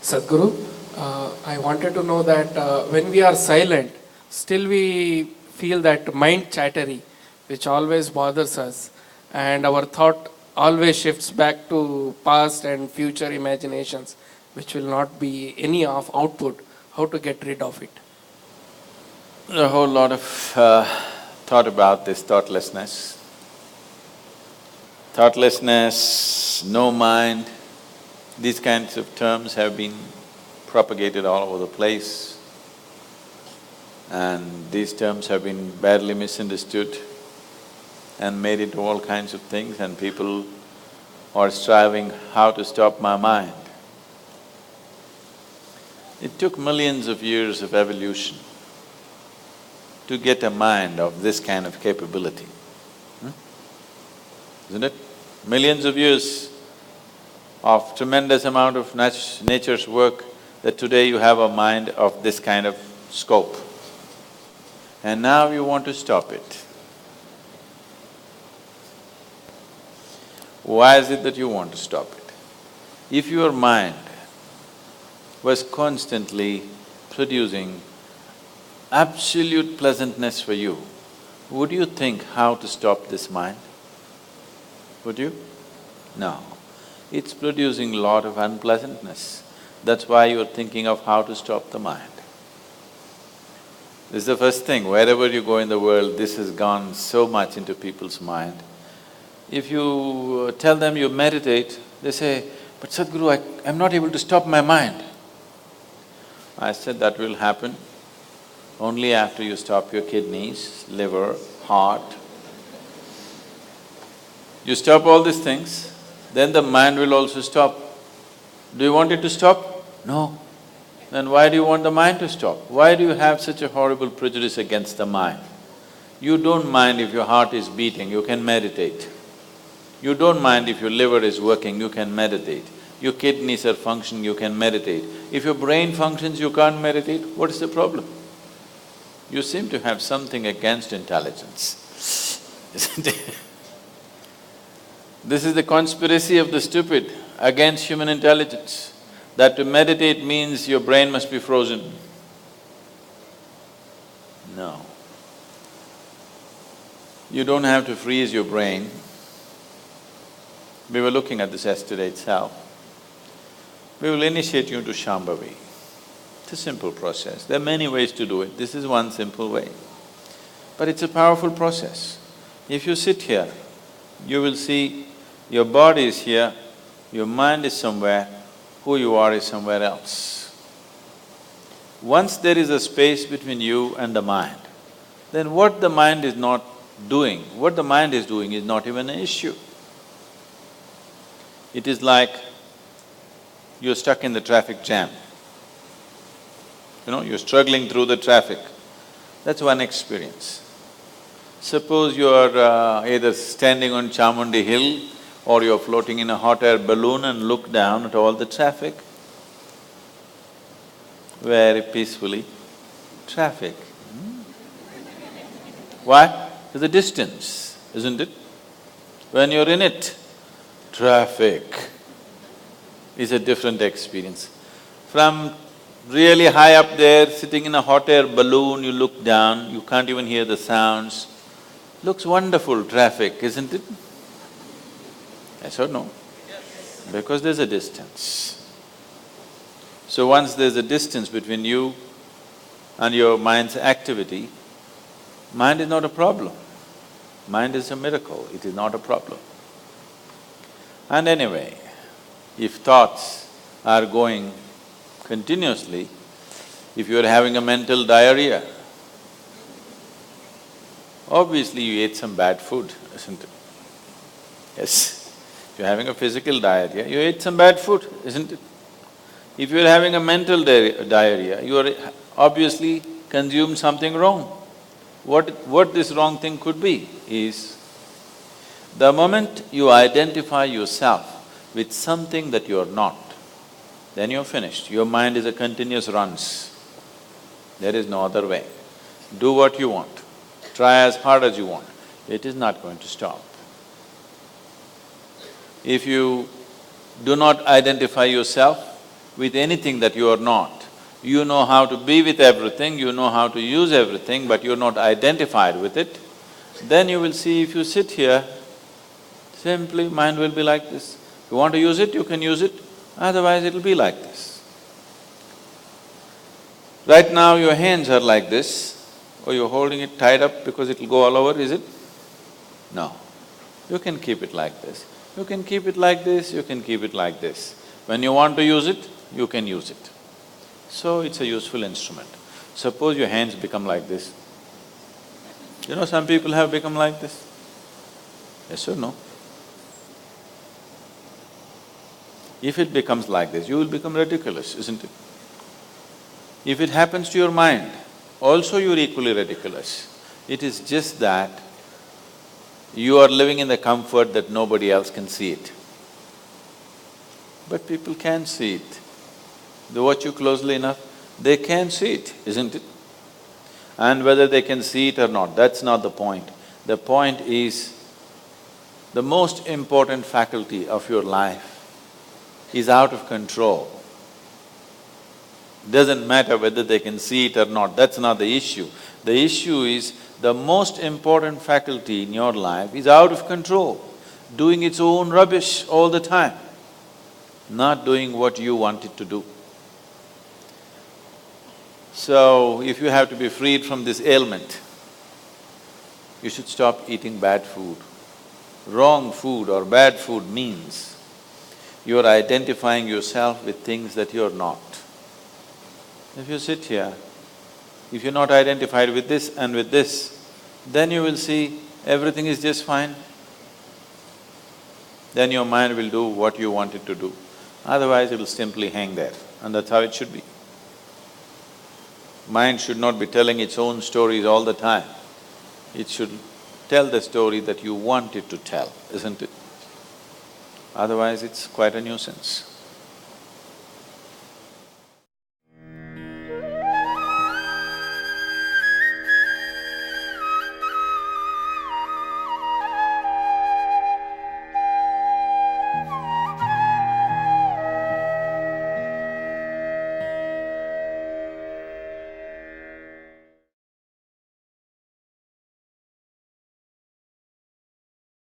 Sadhguru, I wanted to know that when we are silent, still we feel that mind chattery, which always bothers us, and our thought always shifts back to past and future imaginations, which will not be any of output. How to get rid of it? A whole lot of thought about this thoughtlessness. Thoughtlessness, no mind, these kinds of terms have been propagated all over the place, and these terms have been badly misunderstood and made into all kinds of things, and people are striving how to stop my mind. It took millions of years of evolution to get a mind of this kind of capability, isn't it? Millions of years of tremendous amount of nature's work that today you have a mind of this kind of scope. And now you want to stop it. Why is it that you want to stop it? If your mind was constantly producing absolute pleasantness for you, would you think how to stop this mind? Would you? No. It's producing a lot of unpleasantness. That's why you're thinking of how to stop the mind. This is the first thing, wherever you go in the world, this has gone so much into people's mind. If you tell them you meditate, they say, "But Sadhguru, I'm not able to stop my mind." I said that will happen only after you stop your kidneys, liver, heart. You stop all these things, then the mind will also stop. Do you want it to stop? No. Then why do you want the mind to stop? Why do you have such a horrible prejudice against the mind? You don't mind if your heart is beating, you can meditate. You don't mind if your liver is working, you can meditate. Your kidneys are functioning, you can meditate. If your brain functions, you can't meditate, what is the problem? You seem to have something against intelligence, isn't it? This is the conspiracy of the stupid against human intelligence, that to meditate means your brain must be frozen. No. You don't have to freeze your brain. We were looking at this yesterday itself. We will initiate you into Shambhavi. It's a simple process. There are many ways to do it. This is one simple way. But it's a powerful process. If you sit here, you will see your body is here, your mind is somewhere, who you are is somewhere else. Once there is a space between you and the mind, then what the mind is not doing, what the mind is doing is not even an issue. It is like you're stuck in the traffic jam. You're struggling through the traffic. That's one experience. Suppose you're either standing on Chamundi Hill or you're floating in a hot air balloon and look down at all the traffic. Very peacefully, traffic. Why? There's a distance, isn't it? When you're in it, traffic is a different experience. From really high up there, sitting in a hot air balloon, you look down, you can't even hear the sounds. Looks wonderful, traffic, isn't it? Yes or no? Yes. Because there's a distance. So once there's a distance between you and your mind's activity, mind is not a problem. Mind is a miracle, it is not a problem. And anyway, if thoughts are going continuously, if you're having a mental diarrhea, obviously you ate some bad food, isn't it? Yes. If you're having a physical diarrhea, you ate some bad food, isn't it? If you're having a mental diarrhea, you are obviously consumed something wrong. What this wrong thing could be is, the moment you identify yourself with something that you're not, then you're finished. Your mind is a continuous runs. There is no other way. Do what you want, try as hard as you want, it is not going to stop. If you do not identify yourself with anything that you are not. You know how to be with everything, you know how to use everything, but you're not identified with it, then you will see if you sit here, simply mind will be like this. If you want to use it, you can use it, otherwise it'll be like this. Right now your hands are like this, or you're holding it tied up because it'll go all over, is it? No. You can keep it like this. You can keep it like this, you can keep it like this. When you want to use it, you can use it. So it's a useful instrument. Suppose your hands become like this. You know, some people have become like this. Yes or no? If it becomes like this, you will become ridiculous, isn't it? If it happens to your mind, also you're equally ridiculous. It is just that you are living in the comfort that nobody else can see it. But people can see it. They watch you closely enough, they can see it, isn't it? And whether they can see it or not, that's not the point. The point is, the most important faculty of your life is out of control. Doesn't matter whether they can see it or not, that's not the issue. The issue is, the most important faculty in your life is out of control, doing its own rubbish all the time, not doing what you want it to do. So, if you have to be freed from this ailment, you should stop eating bad food. Wrong food or bad food means you're identifying yourself with things that you're not. If you sit here, if you're not identified with this and with this, then you will see everything is just fine. Then your mind will do what you want it to do. Otherwise, it will simply hang there, and that's how it should be. Mind should not be telling its own stories all the time. It should tell the story that you want it to tell, isn't it? Otherwise, it's quite a nuisance.